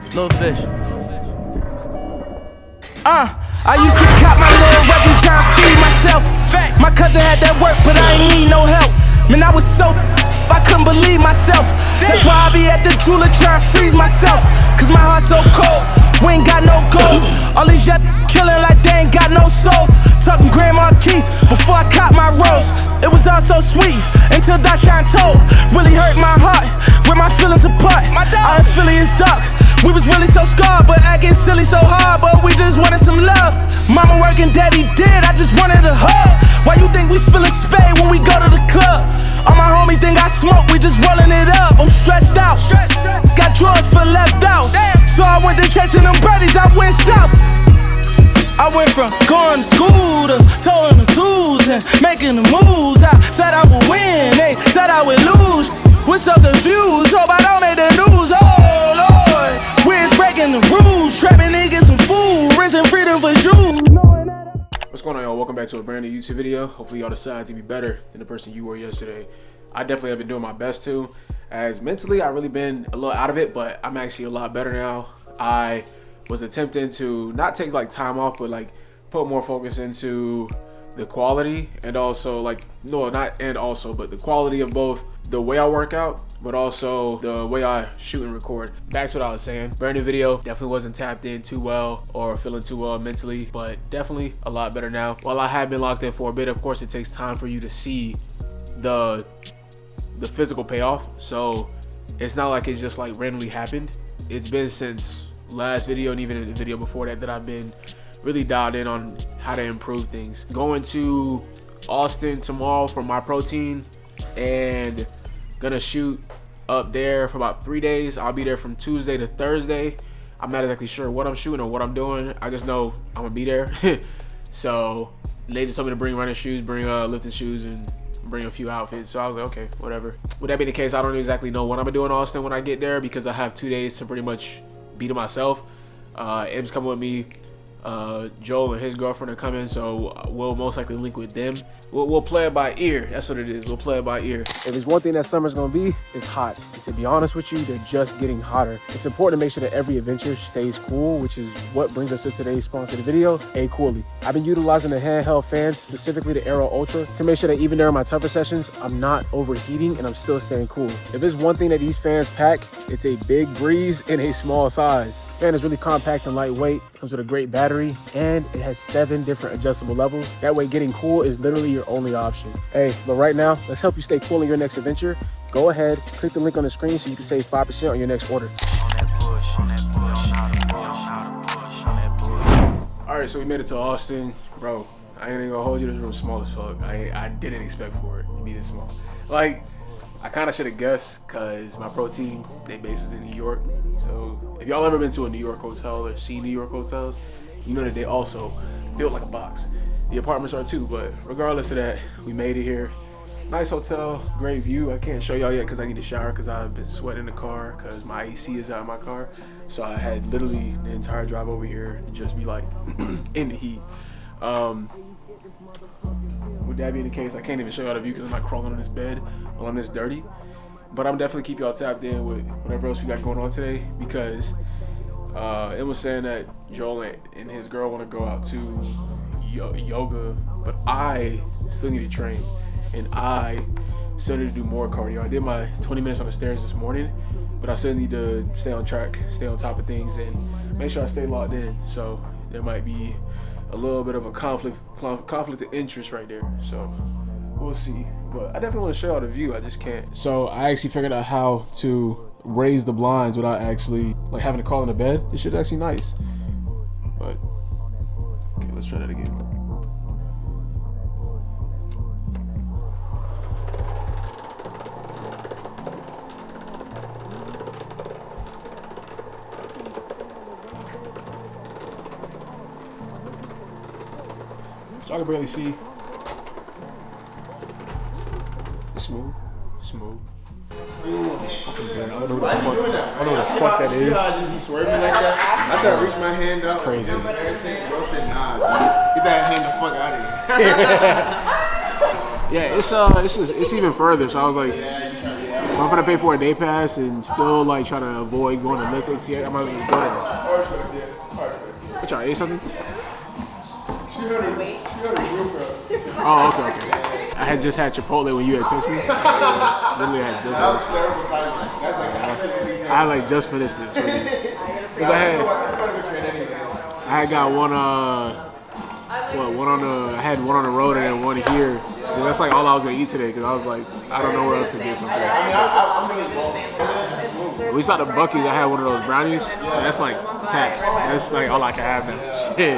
Little fish. I used to cop my little revenue trying to feed myself. My cousin had that work, but I ain't need no help. Man, I was so I couldn't believe myself. That's why I be at the jeweler trying to freeze myself. Cause my heart's so cold, we ain't got no goals. All these young killing like they ain't got no soul. Tucking grandma keys before I caught my rose. It was all so sweet until Dashawn told. Really hurt my heart, with my feelings apart. Our affiliates dark. We was really so scarred, but acting silly so hard. But we just wanted some love. Mama working, daddy did, I just wanted a hug. Why you think we spillin' spade when we go to the club? All my homies think I smoke, we just rollin' it up. I'm stressed out, got drawers for left out. So I went to chasing them birdies, I went south. I went from going to school to towing the tools and making the moves. I said I would win, they said I would lose. What's up the views? Hope I don't make the news. Oh Lord, we're breaking the rules, trapping niggas some food, raising freedom for you. What's going on, y'all? Welcome back to a brand new YouTube video. Hopefully y'all decide to be better than the person you were yesterday. I definitely have been doing my best to, as mentally I've really been a little out of it, but I'm actually a lot better now. I was attempting to not take like time off, but like put more focus into the quality and also like, no, not and also, but the quality of both the way I work out, but also the way I shoot and record. Back to what I was saying, brand new video, definitely wasn't tapped in too well or feeling too well mentally, but definitely a lot better now. While I have been locked in for a bit, of course it takes time for you to see the physical payoff. So it's not like it's just like randomly happened. It's been since last video and even in the video before that I've been really dialed in on how to improve things. Going to Austin tomorrow for Myprotein and gonna shoot up there for about 3 days. I'll be there from Tuesday to Thursday. I'm not exactly sure what I'm shooting or what I'm doing. I just know I'm gonna be there. So they just told me to bring running shoes, bring lifting shoes, and bring a few outfits. So I was like, okay, whatever. With that being the case, I don't exactly know what I'm gonna do in Austin when I get there because I have 2 days to pretty much be to myself. M's coming with me. Joel and his girlfriend are coming, so we'll most likely link with them. We'll play it by ear. That's what it is. We'll play it by ear. If there's one thing that summer's gonna be, it's hot. And to be honest with you, they're just getting hotter. It's important to make sure that every adventure stays cool, which is what brings us to today's sponsor of the video, Aecooly. I've been utilizing the handheld fans, specifically the Aero Ultra, to make sure that even during my tougher sessions, I'm not overheating and I'm still staying cool. If there's one thing that these fans pack, it's a big breeze in a small size. The fan is really compact and lightweight, comes with a great battery, and it has 7 different adjustable levels. That way getting cool is literally your only option. Hey, but right now, let's help you stay cool in your next adventure. Go ahead, click the link on the screen so you can save 5% on your next order. All right, so we made it to Austin. Bro, I ain't even gonna hold you, this room's small as fuck. I didn't expect for it to be this small. Like, I kind of should have guessed because Myprotein, they base is in New York. So if y'all ever been to a New York hotel or seen New York hotels, you know that they also built like a box. The apartments are too, but regardless of that, we made it here. Nice hotel, great view. I can't show y'all yet because I need to shower because I've been sweating in the car because my AC is out of my car. So I had literally the entire drive over here to just be like in the heat. With that being the case, I can't even show y'all the view because I'm not crawling on this bed while I'm this dirty. But I'm definitely keep y'all tapped in with whatever else we got going on today because it was saying that Joel and his girl want to go out to yoga, but I still need to train and I still need to do more cardio. I did my 20 minutes on the stairs this morning, but I still need to stay on track, stay on top of things, and make sure I stay locked in. So there might be a little bit of a conflict of interest right there. So we'll see. But I definitely want to show y'all the view. I just can't. So I actually figured out how to raise the blinds without actually like having to crawl in the bed. This shit's actually nice. But okay, let's try that again. So I can barely see. It's smooth. Smooth. What the fuck is that? I don't know what the fuck that is. See how he swerved me like that? I tried to reach my hand up. It's crazy. Bro said, nah, dude. Get that hand the fuck out of here. Yeah, it's even further. So I was like, I'm gonna pay for a day pass and still like try to avoid going to Olympics. Yeah, I'm gonna go there. What y'all ate something? Oh, okay. I had just had Chipotle when you had texted me. Literally had just. That was terrible timing. That's like absolutely terrible. I had like just for this. Because I had got one. I had one on the road and then one here. And that's like all I was gonna eat today because I was like, I don't know where else to get something. We saw the Buc-ee's. I had one of those brownies. And that's like tap. That's like all I can have now. Shit.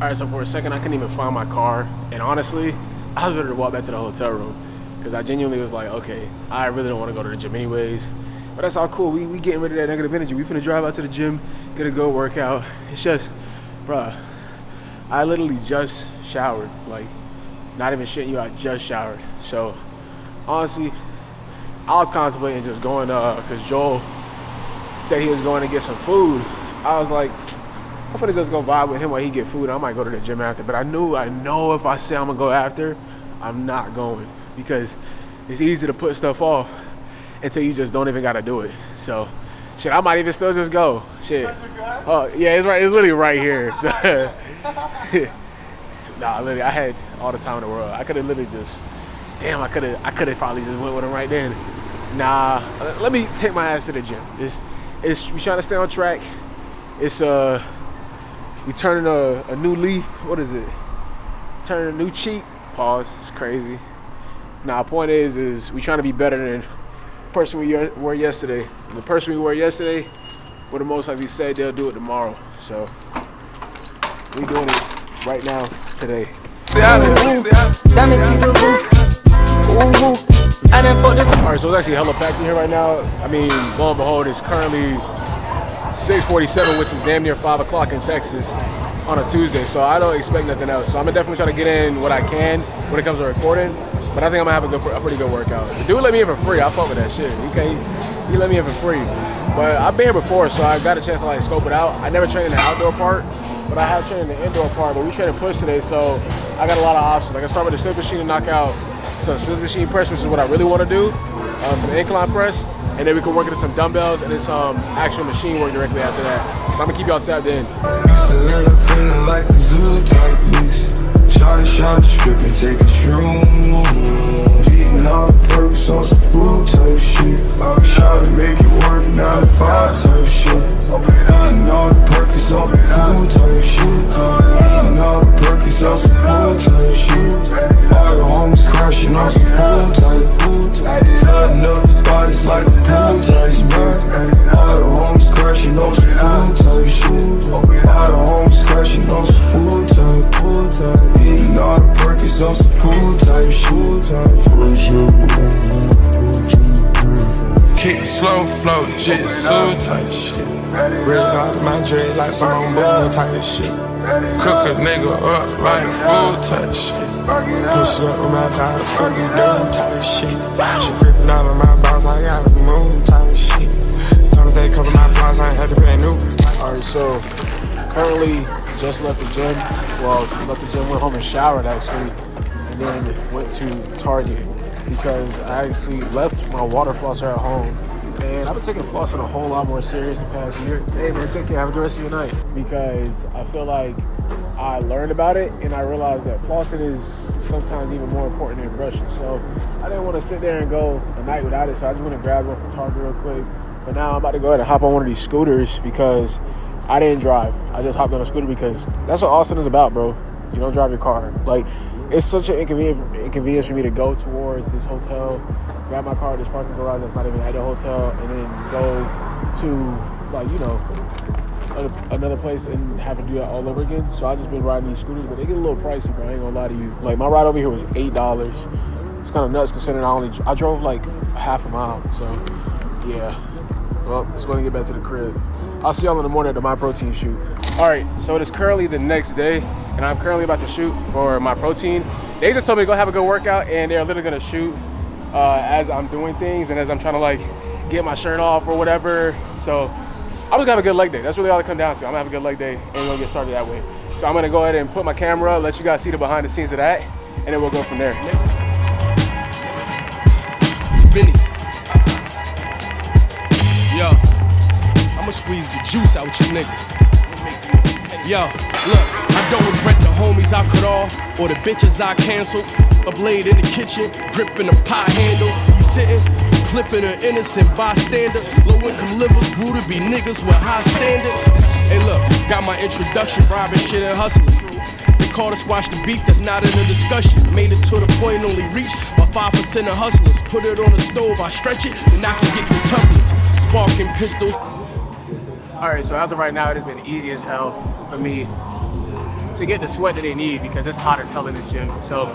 All right, so for a second I couldn't even find my car, and honestly, I was ready to walk back to the hotel room because I genuinely was like, okay, I really don't want to go to the gym anyways. But that's all cool. We getting rid of that negative energy. We finna drive out to the gym, get a good workout. It's just, bruh, I literally just showered. Like, not even shitting you, I just showered. So, honestly, I was contemplating just going, because Joel said he was going to get some food. I was like, I'm gonna just go vibe with him while he get food. I might go to the gym after. But I know if I say I'm gonna go after, I'm not going. Because it's easy to put stuff off until you just don't even gotta do it. So, shit, I might even still just go. Shit. Oh, yeah, it's right. It's literally right here. So, nah, literally, I had all the time in the world. I could have literally just, damn, I could have probably just went with him right then. Nah, let me take my ass to the gym. We trying to stay on track. It's we turning a new leaf. What is it? Turning a new cheek. Pause. It's crazy. Nah, point is we trying to be better than the person we were yesterday. And the person we were yesterday would have most likely said they'll do it tomorrow. So we doing it right now, today. Alright, so it's actually hella packed in here right now. I mean, lo and behold, it's currently 6:47, which is damn near 5 o'clock in Texas on a Tuesday, so I don't expect nothing else. So I'm gonna definitely try to get in what I can when it comes to recording, but I think I'm gonna have a pretty good workout. The dude let me in for free. I fuck with that shit. He let me in for free. But I've been here before, so I got a chance to like scope it out. I never trained in the outdoor part, but I have trained in the indoor part. But we train push today, so I got a lot of options. I can start with the Smith machine and knock out some Smith machine press, which is what I really want to do. Some incline press. And then we can work into some dumbbells and then some actual machine work directly after that. So I'm gonna keep y'all tapped in. Shot stripping, taking shrooms, eating all the perks on some food type shit. Shot to make it work, 9 to 5 type shit. Eating all the perks on some food type shit. Eating all the perks on some food type shit. All the homies crashing on some food type. Flooding up the bodies like a pool type spot. All the homies crashing on some food type shit. All the homies crashing on some food type. Eating all the perks on some food type shit. Kick slow flow, jitsu type shit. Real out of my dread like some on boom type shit. Cook a nigga up like food type shit. Push up with my thighs, cook it down type shit. She gripping out of my balls, I got a moon type shit. Times they cover my flies, I had to pay new. Alright, so currently just left the gym. Well, left the gym, went home and showered actually, and then went to Target because I actually left my water flosser at home. And I've been taking flossing a whole lot more serious the past year. Hey man, take care, have a good rest of your night. Because I feel like I learned about it and I realized that flossing is sometimes even more important than brushing. So I didn't want to sit there and go a night without it, so I just went to grab one from Target real quick. But now I'm about to go ahead and hop on one of these scooters because I didn't drive. I just hopped on a scooter because that's what Austin is about, bro. You don't drive your car. Like, it's such an inconvenience for me to go towards this hotel, grab my car at this parking garage that's not even at the hotel, and then go to, like, you know, another place and have to do that all over again. So I just been riding these scooters, but they get a little pricey, bro. I ain't gonna lie to you. Like, my ride over here was $8. It's kind of nuts considering I drove like half a mile. So yeah. Well, let's go and get back to the crib. I'll see y'all in the morning at the Myprotein shoot. All right, so it is currently the next day, and I'm currently about to shoot for Myprotein. They just told me to go have a good workout, and they're literally gonna shoot as I'm doing things and as I'm trying to like get my shirt off or whatever. So I'm just gonna have a good leg day. That's really all it comes down to. I'm gonna have a good leg day and we'll get started that way. So I'm gonna go ahead and put my camera, let you guys see the behind the scenes of that. and then we'll go from there. Benny. Yo, I'ma squeeze the juice out you niggas. Yo, look, I don't regret the homies I cut off or the bitches I canceled. A blade in the kitchen, gripping a pie handle. You sitting, clipping an innocent bystander. Low income livers grew to be niggas with high standards. Hey look, got my introduction, robbing shit and hustling. They call to squash the beef, that's not in the discussion. Made it to the point only reached by 5% of hustlers. Put it on the stove, I stretch it, and I can get contemplatives. Sparking pistols. Alright, so as of right now, it has been easy as hell for me to get the sweat that they need because it's hot as hell in the gym. So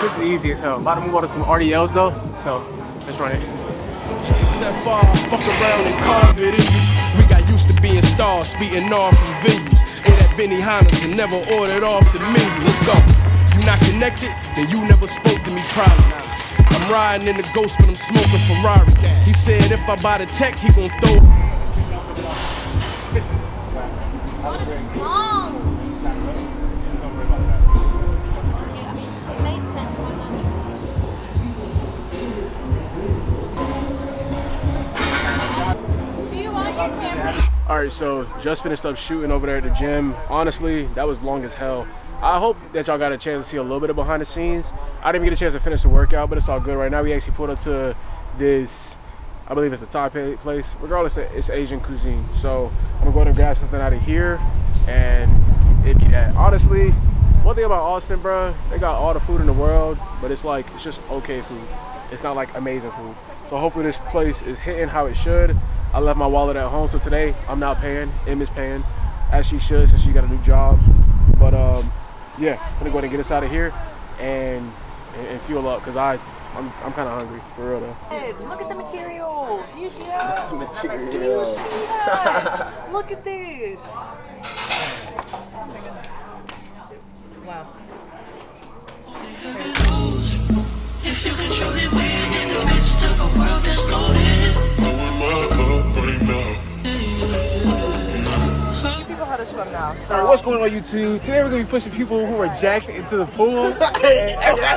this is easy as hell. About to move on to some RDLs though, so let's run it. Set fire, fuck around and carve it in you. We got used to being stars, speeding off from venues. Ate at Benny Hanna's and never ordered off the menu. Let's go. You not connected, then you never spoke to me proudly. I'm riding in the Ghost, but I'm smoking Ferrari. He said if I buy the tech, he gon' throw. What is wrong? It made sense. Why not? Do you want your camera? Alright, so just finished up shooting over there at the gym. Honestly, that was long as hell. I hope that y'all got a chance to see a little bit of behind the scenes. I didn't get a chance to finish the workout, but it's all good. Right now, we actually pulled up to this, I believe it's a Thai place. Regardless, it's Asian cuisine. So I'm gonna go and grab something out of here, and it'd be that. Honestly, one thing about Austin, bro, they got all the food in the world, but it's like, it's just okay food. It's not like amazing food. So hopefully this place is hitting how it should. I left my wallet at home, so today I'm not paying. Em is paying, as she should, since she got a new job. But yeah, I'm gonna go ahead and get us out of here and fuel up, because I'm kind of hungry, for real though. Hey, look at the material. Do you see that? Material. Do you see that? Look at this. Wow. If you control it, we're in the midst of a world that's golden. Teach people how to swim now. So Alright, what's going on YouTube? Today we're gonna be pushing people who are jacked into the pool. I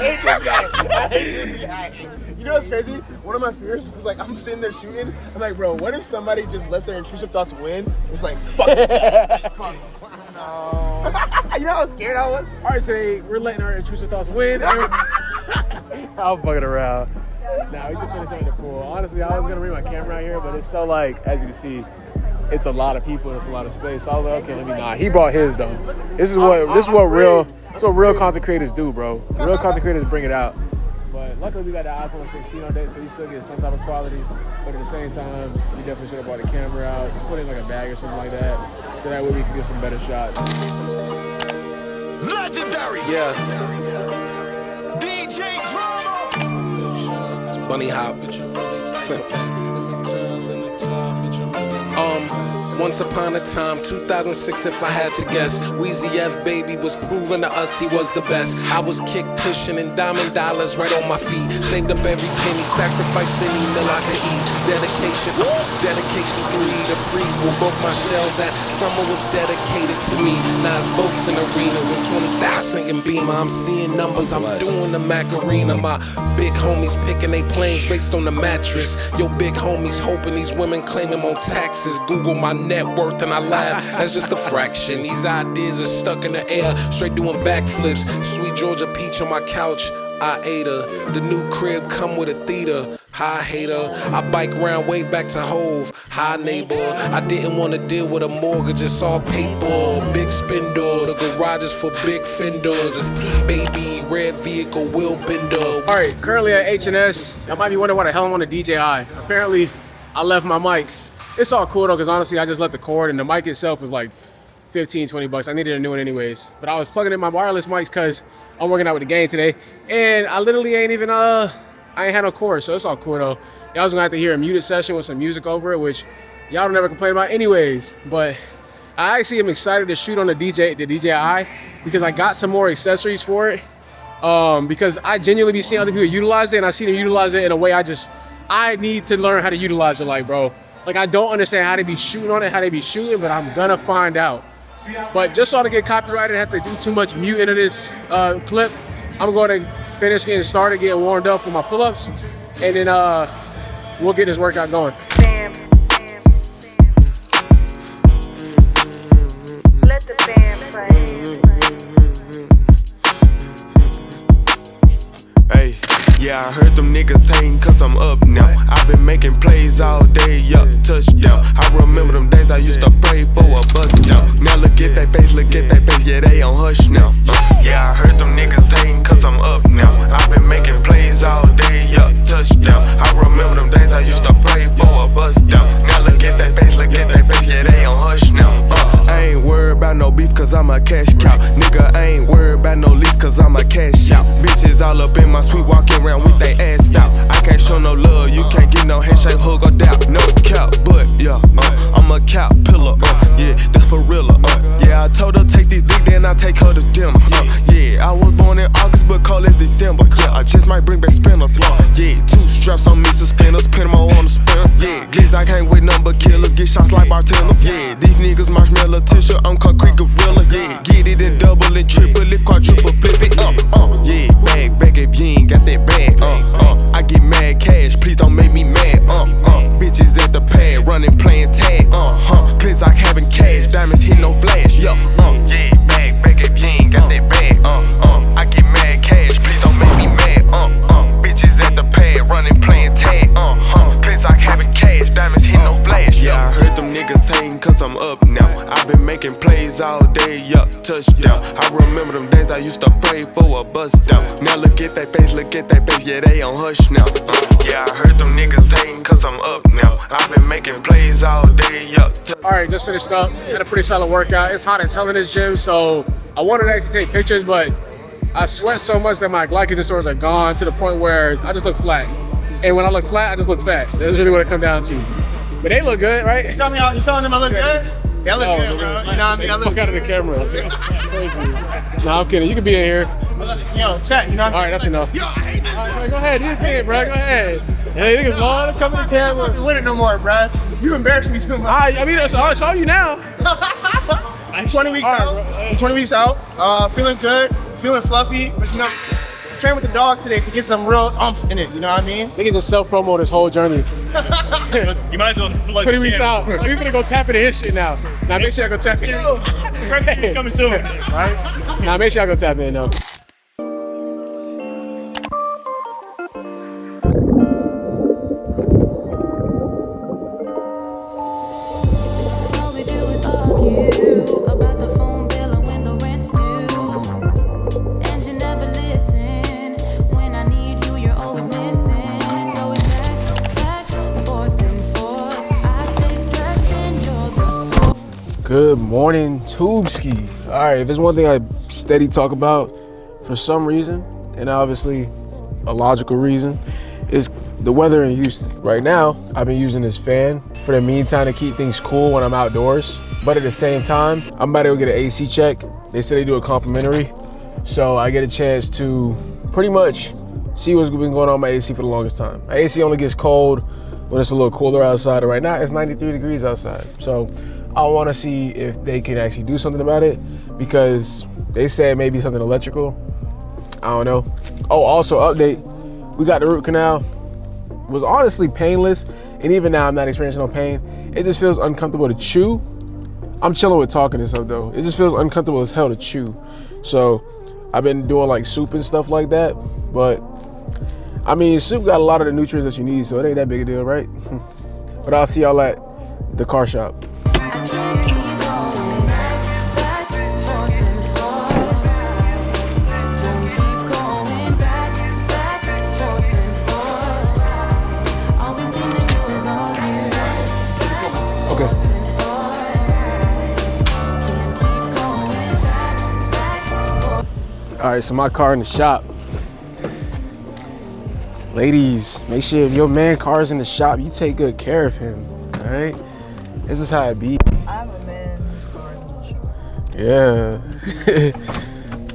hate this guy. I hate this guy. You know what's crazy? One of my fears was like, I'm sitting there shooting. I'm like, bro, what if somebody just lets their intrusive thoughts win? It's like, fuck this guy. Fuck. No. You know how scared I was? Alright, today we're letting our intrusive thoughts win. I'm fucking around. Nah, we can finish up in the pool. Honestly, I was gonna bring my camera out here, but it's so like, as you can see, it's a lot of people and it's a lot of space. So I was like, okay, let me not. He brought his though. This is what real content creators do, bro. Real content creators bring it out. But luckily we got the iPhone 16 on deck, so we still get some type of quality. But at the same time, we definitely should have brought the camera out, just put it in like a bag or something like that, so that way we can get some better shots. Legendary. Yeah. DJ Drama. Bunny hop. Once upon a time, 2006 if I had to guess, Weezy F baby was proving to us he was the best. I was kick pushing and diamond dollars right on my feet. Saved up every penny, sacrificed any meal I could eat. Dedication 3 to prequel. Broke my shell that summer was dedicated to me. Nice boats in arenas and 20,000 in Beamer. I'm seeing numbers, I'm doing the Macarena. My big homies picking they planes based on the mattress. Yo big homies hoping these women claim him on taxes. Google my net worth and I laugh, that's just a fraction. These ideas are stuck in the air, straight doing backflips. Sweet Georgia peach on my couch, I ate her. The new crib come with a theater. Hi hater, I bike around, wave back to Hove. Hi neighbor, I didn't want to deal with a mortgage, it's all paper. Big spindle, the garage is for big fenders. It's T-Baby, red vehicle, wheel bender. Alright, currently at H&S. Y'all might be wondering why the hell I'm on the DJI. Apparently, I left my mic. It's all cool though, because honestly, I just left the cord and the mic itself was like 15, 20 bucks. I needed a new one anyways. But I was plugging in my wireless mics because I'm working out with the gang today. And I literally ain't even, I ain't had no cord, so it's all cool though. Y'all was gonna have to hear a muted session with some music over it, which y'all don't ever complain about anyways. But I actually am excited to shoot on the DJI because I got some more accessories for it. Because I genuinely be seeing other people utilize it and I see them utilize it in a way I need to learn how to utilize it like, bro. Like, I don't understand how they be shooting on it, how they be shooting, but I'm gonna find out. But just so I don't get copyrighted and have to do too much mute into this clip, I'm going to finish getting started, getting warmed up with my pull-ups, and then we'll get this workout going. Let the band play. Hey, yeah, I heard them niggas hating cause I'm up now. I've been making plays all day, yup, touchdown. I remember them days I used to pray for a bust down. Now look at that face, yeah, they on hush now. Yeah, I heard them niggas hating cause I'm up now. I've been making plays all day, yup, touchdown. I remember them days I used to pray for a bust down. Now look at that face, yeah, they on hush now. I ain't worried about no beef cause I'm a cash cow. Nigga, I ain't worried about no lease cause I'm a cash out. Bitches all up in my suite walking around with they ass out. I can't show no love, you can't get no handshake, hug or doubt. No cap, but yeah, I'm a cap pillar, yeah, that's for real, yeah, I told her take this dick, then I take her to dinner, yeah, I was born in August, but cold as December, yeah, I just might bring back spinners, yeah, 2 straps on me, suspenders, pin them all on the spinner, yeah, guess I can't wait none but killers, get shots like bartenders, yeah, these niggas marshmallow tissue, I'm concrete gorilla, yeah, get it in double and triple, it quadruple, flip it, yeah, bag if you ain't got that bag, I get mad cash, please don't make me mad, bitches at the pad, running, playing tag, cause I having cash, diamonds hit no flash, yeah, bag if you ain't got that bag, I get mad cash, please don't make me mad, bitches at the pad, running, playing tag, cause I having cash, diamonds hit no flash, yeah, I heard them niggas hating cause I'm up now, I've been making plays all day, yup, touchdown, I remember them days I used to pray for a bust down, now look at that face, yeah, they on hush now, yeah, I heard them niggas hating cause I'm up now, I've been making plays all day, yup. Alright, just finished up, had a pretty solid workout. It's hot as hell in this gym, so I wanted to actually take pictures, but I sweat so much that my glycogen stores are gone to the point where I just look flat. And when I look flat, I just look fat. That's really what it comes down to. But they look good, right? You telling them I look good? Yeah, I look good, bro. You know what I mean? I look fuck out of the camera. Thank you. No, I'm kidding. You can be in here. Yo, check. You know what I'm saying? Alright, that's enough. Yo, I hate this. Alright, go ahead. Do your thing, bro. Go ahead. Hey, niggas all come to the camera. I'm not winning no more, bro. You embarrass me too much. I mean, it's all you now. I'm 20 weeks out. I'm 20 weeks out. Feeling good. Feeling fluffy. But you know, train with the dogs today to get some real umph in it. You know what I mean? Niggas just self-promo this whole journey. You might as well like 20 weeks out. Like, you're gonna go tap into his shit now. Now make sure I go tap in. It's coming soon. Right? Now make sure I go tap in though. Good morning, Tubeski. All right, if there's one thing I steady talk about for some reason, and obviously a logical reason, is the weather in Houston. Right now, I've been using this fan for the meantime to keep things cool when I'm outdoors. But at the same time, I'm about to go get an AC check. They said they do a complimentary. So I get a chance to pretty much see what's been going on with my AC for the longest time. My AC only gets cold when it's a little cooler outside. And right now, it's 93 degrees outside. So I want to see if they can actually do something about it, because they said maybe something electrical. I don't know. Oh, also update, we got the root canal. It was honestly painless, and even now I'm not experiencing no pain. It just feels uncomfortable to chew. I'm chilling with talking and stuff though. It just feels uncomfortable as hell to chew. So I've been doing like soup and stuff like that, but I mean, soup got a lot of the nutrients that you need, so it ain't that big a deal, right? But I'll see y'all at the car shop. All right, so my car in the shop. Ladies, make sure if your man car's in the shop, you take good care of him, all right? This is how it be. I have a man whose car is in the shop. Yeah.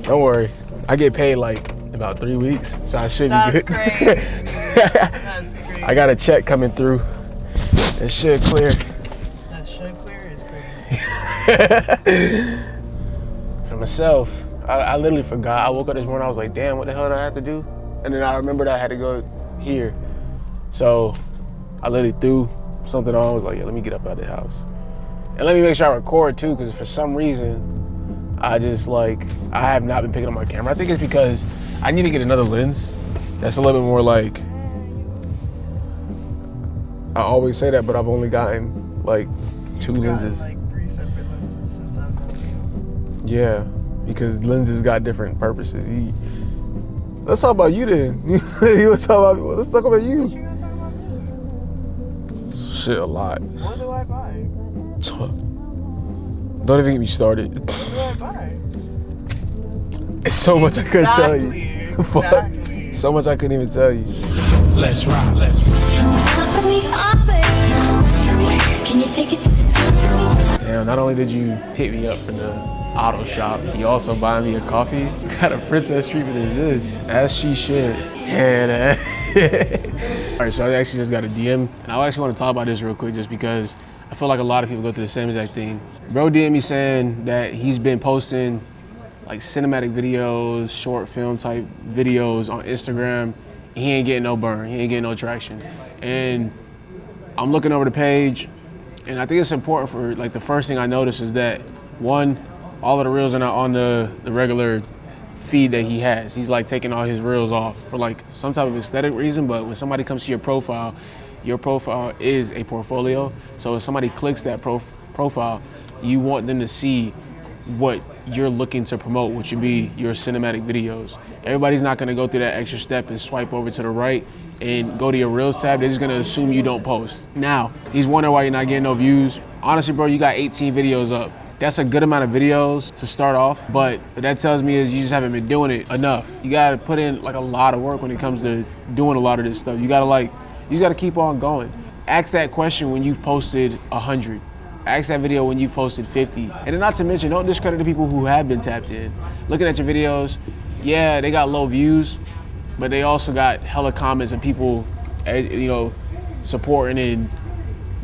Don't worry. I get paid like about 3 weeks, so I should be good. That's great. That's great. I got a check coming through. It should clear. That should clear is crazy. For myself, I literally forgot. I woke up this morning, I was like, damn, what the hell did I have to do? And then I remembered I had to go here. So I literally threw something on, I was like, yeah, let me get up out of the house. And let me make sure I record too, because for some reason, I have not been picking up my camera. I think it's because I need to get another lens that's a little bit more like, I always say that, but I've only gotten like 2 lenses. Like 3 separate lenses since I've known you. Yeah, because lenses got different purposes. Let's talk about you then. Let's talk about you. What you gonna talk about me? Shit, a lot. What do I buy? Don't even get me started. What do I buy? It's so much I couldn't tell you. Exactly. So much I couldn't even tell you. Let's rock. Can you take it to the top? Damn, not only did you pick me up from the auto shop, you also buy me a coffee. What kind of princess treatment is this? As she should. And all right, so I actually just got a DM, and I actually want to talk about this real quick just because I feel like a lot of people go through the same exact thing. Bro DM me saying that he's been posting like cinematic videos, short film type videos on Instagram. He ain't getting no burn, he ain't getting no traction. And I'm looking over the page, and I think it's important for, like, the first thing I notice is that, one, all of the reels are not on the regular feed that he has. He's like taking all his reels off for like some type of aesthetic reason, but when somebody comes to your profile is a portfolio. So if somebody clicks that profile, you want them to see what you're looking to promote, which would be your cinematic videos. Everybody's not gonna go through that extra step and swipe over to the right and go to your Reels tab. They're just gonna assume you don't post. Now, he's wondering why you're not getting no views. Honestly, bro, you got 18 videos up. That's a good amount of videos to start off, but what that tells me is you just haven't been doing it enough. You gotta put in like a lot of work when it comes to doing a lot of this stuff. You gotta keep on going. Ask that question when you've posted 100. Ask that video when you've posted 50. And then not to mention, don't discredit the people who have been tapped in. Looking at your videos, yeah, they got low views, but they also got hella comments and people, you know, supporting and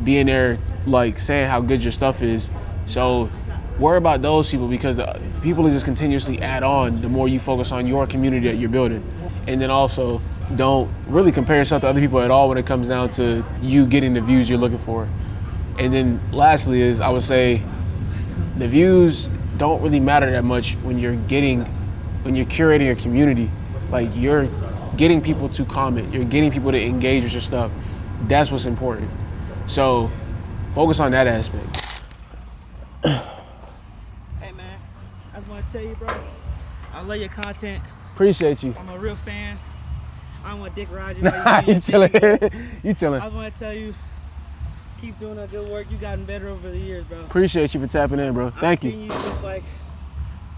being there, like saying how good your stuff is. So worry about those people, because people will just continuously add on the more you focus on your community that you're building. And then also, don't really compare yourself to other people at all when it comes down to you getting the views you're looking for. And then lastly is, I would say the views don't really matter that much when you're curating a community. Like, you're getting people to comment, you're getting people to engage with your stuff. That's what's important. So focus on that aspect. Hey man, I just want to tell you, bro, I love your content. Appreciate you. I'm a real fan. I don't want to dick ride you. Nah, you chilling. You chilling. I just want to tell you, keep doing that good work. You've gotten better over the years, bro. Appreciate you for tapping in, bro. Thank I've you. seen you since like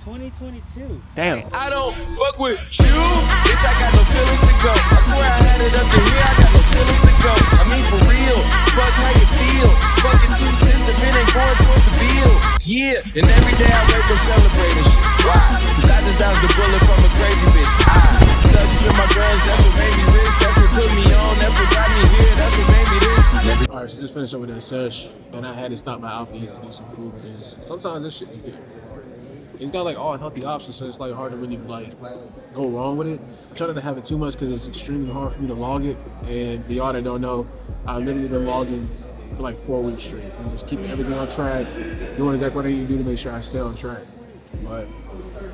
2022. Damn. I don't fuck with you, bitch. I got no feelings to go. I swear I had it up to here. I got no feelings to go. I mean, for real. Fuck how you feel. Fucking 2 cents if it ain't going towards the bill. Yeah, and every day I wake up celebrating shit. Why? Cause I just dodged the bullet from a crazy bitch. I stuck to my guns. That's what made me rich. That's what put me on. That's what got me here. That's what made me this. All right, so just finished up with that sesh, and I had to stop by Alfie's to get some food because sometimes this shit be good. It's got like all healthy options, so it's like hard to really like go wrong with it. I try not to have it too much because it's extremely hard for me to log it. And for y'all that don't know, I've literally been logging for like 4 weeks straight and just keeping everything on track, doing exactly what I need to do to make sure I stay on track. But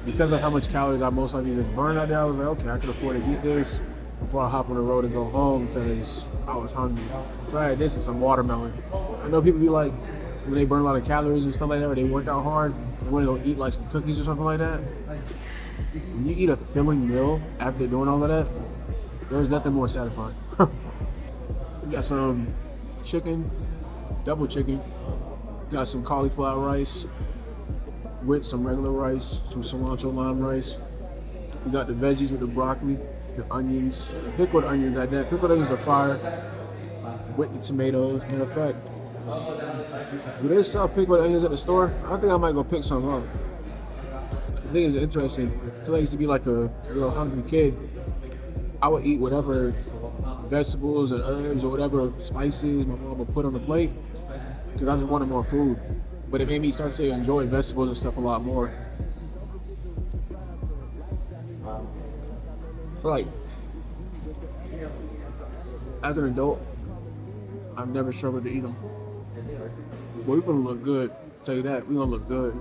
because of how much calories I most likely just burn out there, I was like, okay, I can afford to get this before I hop on the road and go home because I was hungry. So I had this and some watermelon. I know people be like, when they burn a lot of calories and stuff like that, or they work out hard, they want to go eat like some cookies or something like that. When you eat a filling meal after doing all of that, there's nothing more satisfying. We got some chicken, double chicken. Got some cauliflower rice with some regular rice, some cilantro lime rice. We got the veggies with the broccoli, the onions, the pickled onions at that. Pickled onions are fire with the tomatoes. Matter of fact, do they sell pickled onions at the store? I think I might go pick some up. I think it's interesting, because I used to be like a little hungry kid. I would eat whatever vegetables and herbs or whatever spices my mom would put on the plate, because I just wanted more food. But it made me start to enjoy vegetables and stuff a lot more. But like, as an adult, I've never struggled to eat them. But we're gonna look good. I'll tell you that, we're gonna look good.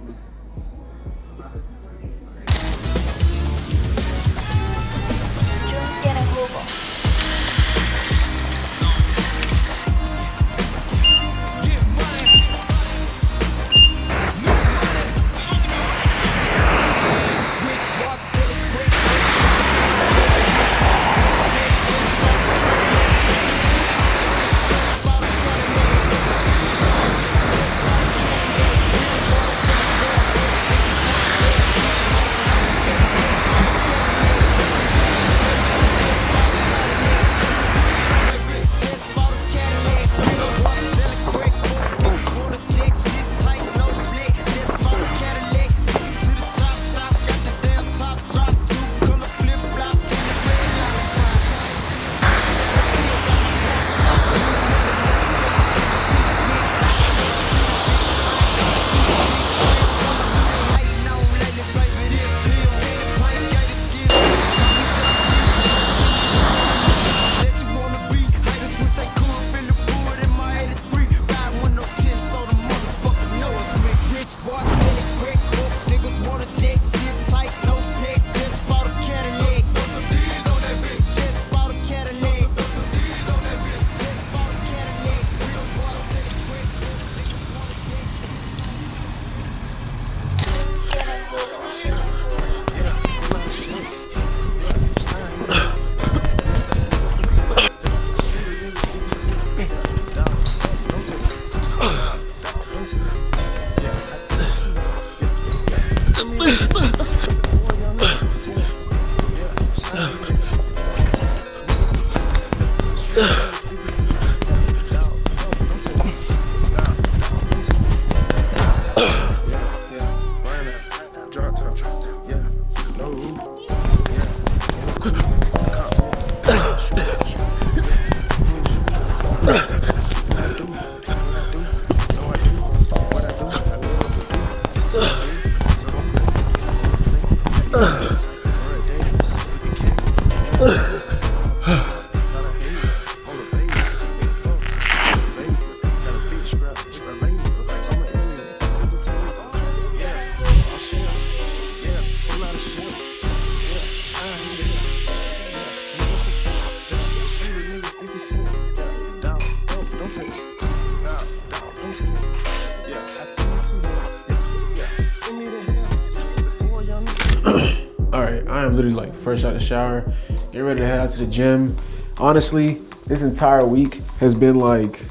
Alright, I am literally like fresh out of the shower, getting ready to head out to the gym. Honestly, this entire week has been like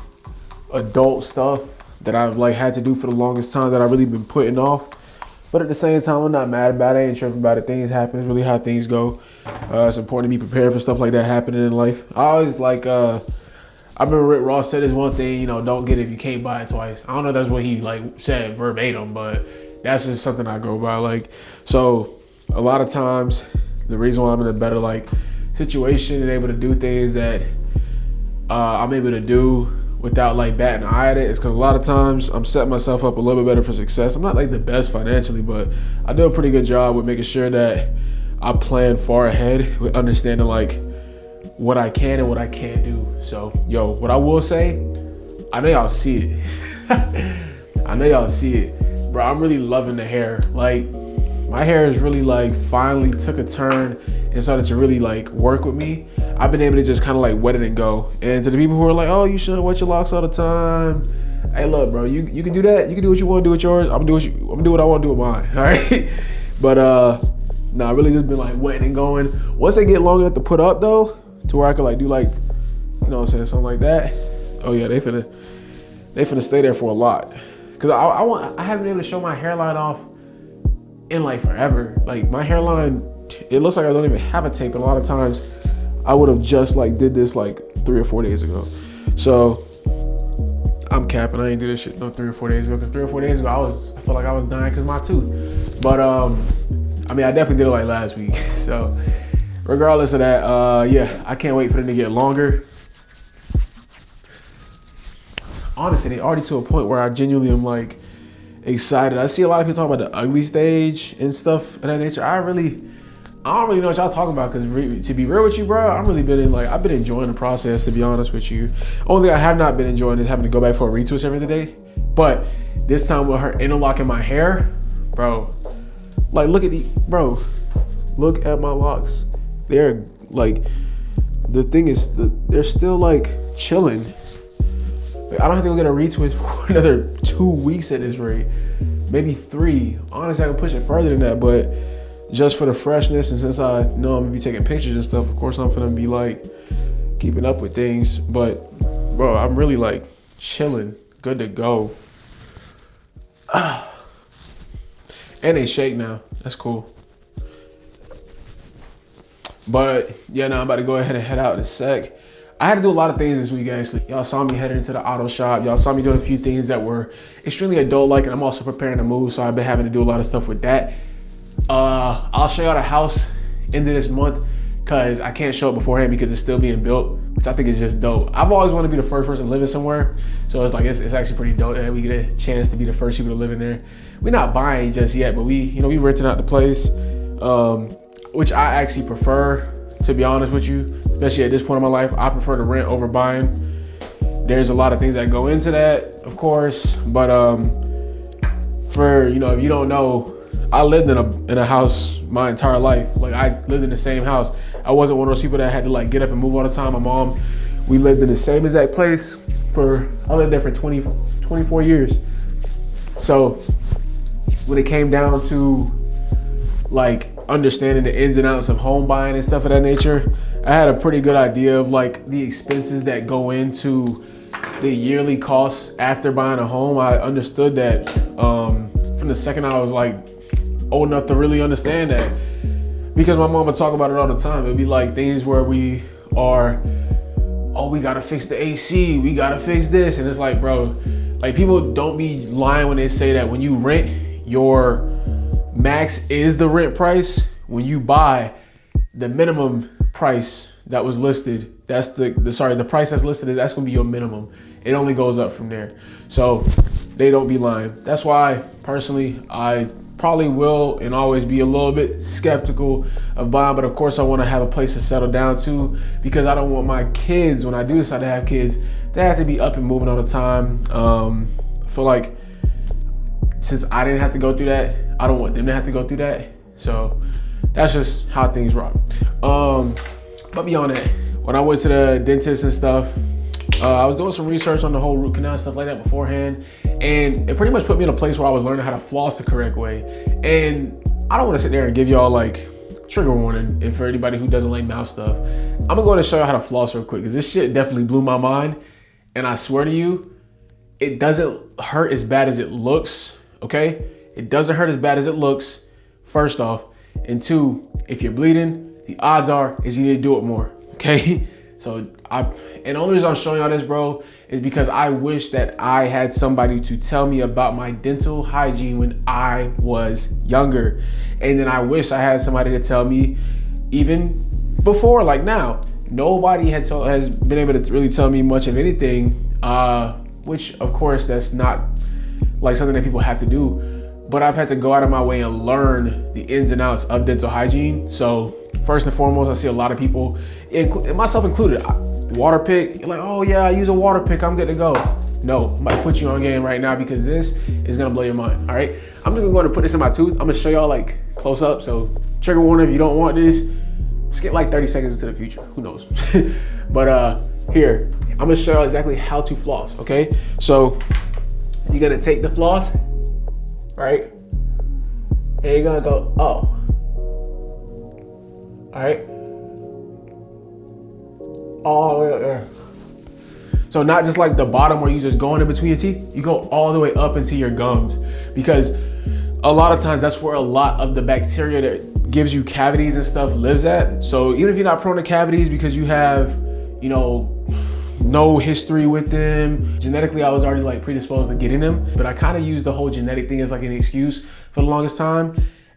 adult stuff that I've like had to do for the longest time that I've really been putting off. But at the same time, I'm not mad about it, I ain't tripping about it. Things happen, it's really how things go. It's important to be prepared for stuff like that happening in life. I always like, I remember Rick Ross said this one thing, you know, don't get it if you can't buy it twice. I don't know if that's what he like said verbatim, but that's just something I go by. Like, so a lot of times, the reason why I'm in a better like situation and able to do things that I'm able to do without like batting an eye at it is because a lot of times I'm setting myself up a little bit better for success. I'm not like the best financially, but I do a pretty good job with making sure that I plan far ahead with understanding like what I can and what I can't do. So, yo, what I will say, I know y'all see it. I know y'all see it. Bro, I'm really loving the hair. Like, my hair is really like finally took a turn and started to really like work with me. I've been able to just kind of like wet it and go. And to the people who are like, oh, you shouldn't wet your locks all the time. Hey, look, bro, you can do that. You can do what you want to do with yours. I'm gonna do what I want to do with mine. All right. But nah, I really just been like wetting and going. Once they get long enough to put up though, to where I can like do like, you know what I'm saying, something like that. Oh yeah, they finna stay there for a lot. Cause I haven't been able to show my hairline off in like forever. Like my hairline, it looks like I don't even have a tape, and a lot of times I would have just like did this like 3 or 4 days ago. So I'm capping, I ain't do this shit no 3 or 4 days ago, because 3 or 4 days ago I felt like I was dying because of my tooth. But I mean, I definitely did it like last week. So regardless of that, yeah, I can't wait for them to get longer. Honestly, they already to a point where I genuinely am like excited. I see a lot of people talk about the ugly stage and stuff of that nature. I really I don't really know what y'all talking about, because to be real with you, bro, I've been enjoying the process, to be honest with you. Only thing I have not been enjoying is having to go back for a retwist every day. But this time with her interlocking my hair, bro, like look at my locks. They're like, the thing is, they're still like chilling. Like, I don't have to go get a retwist for another 2 weeks at this rate, maybe 3. Honestly, I can push it further than that, but just for the freshness, and since I know I'm gonna be taking pictures and stuff, of course I'm gonna be like keeping up with things. But bro, I'm really like chilling, good to go. And they shake now, that's cool. But yeah, now I'm about to go ahead and head out in a sec. I had to do a lot of things this week, actually. Y'all saw me headed into the auto shop. Y'all saw me doing a few things that were extremely adult-like, and I'm also preparing to move, so I've been having to do a lot of stuff with that. I'll show y'all the house end of this month, because I can't show it beforehand because it's still being built, which I think is just dope. I've always wanted to be the first person living somewhere, so it's like it's actually pretty dope that we get a chance to be the first people to live in there. We're not buying just yet, but we renting out the place, which I actually prefer, to be honest with you, especially at this point in my life. I prefer to rent over buying. There's a lot of things that go into that, of course, but for, if you don't know, I lived in a house my entire life. Like, I lived in the same house. I wasn't one of those people that had to like get up and move all the time. My mom, we lived in the same exact place I lived there for 24 years. So when it came down to like understanding the ins and outs of home buying and stuff of that nature, I had a pretty good idea of like the expenses that go into the yearly costs after buying a home. I understood that from the second I was like old enough to really understand that, because my mom would talk about it all the time. It'd be like things where we gotta fix the AC, we gotta fix this, and it's like, bro, like, people don't be lying when they say that when you rent, your max is the rent price. When you buy, the minimum price that was listed, that's the price that's listed, that's gonna be your minimum. It only goes up from there. So they don't be lying. That's why personally I probably will and always be a little bit skeptical of buying, but of course I want to have a place to settle down to, because I don't want my kids, when I do decide to have kids, to have to be up and moving all the time. I feel like since I didn't have to go through that, I don't want them to have to go through that. So that's just how things rock. But beyond that, when I went to the dentist and stuff, I was doing some research on the whole root canal and stuff like that beforehand, and it pretty much put me in a place where I was learning how to floss the correct way. And I don't want to sit there and give y'all like trigger warning, and for anybody who doesn't like mouth stuff, I'm gonna go ahead and show you how to floss real quick, because this shit definitely blew my mind. And I swear to you, it doesn't hurt as bad as it looks, okay? It doesn't hurt as bad as it looks, first off. And two, if you're bleeding, the odds are is you need to do it more, okay? So and the only reason I'm showing y'all this, bro, is because I wish that I had somebody to tell me about my dental hygiene when I was younger. And then I wish I had somebody to tell me even before, like now. Nobody has been able to really tell me much of anything, which of course that's not like something that people have to do, but I've had to go out of my way and learn the ins and outs of dental hygiene. So first and foremost, I see a lot of people, myself included, water pick, you're like, oh yeah, I use a water pick, I'm good to go. No, I'm about to put you on game right now, because this is gonna blow your mind, all right? I'm just gonna put this in my tooth. I'm gonna show y'all like close up, so trigger warning if you don't want this, skip like 30 seconds into the future, who knows? But here, I'm gonna show y'all exactly how to floss, okay? So you're gonna take the floss, right? And you're gonna go, oh. All right, all the way up there. So not just like the bottom where you just go in between your teeth, you go all the way up into your gums, because a lot of times that's where a lot of the bacteria that gives you cavities and stuff lives at. So even if you're not prone to cavities because you have, no history with them, genetically I was already like predisposed to getting them, but I kind of used the whole genetic thing as like an excuse for the longest time.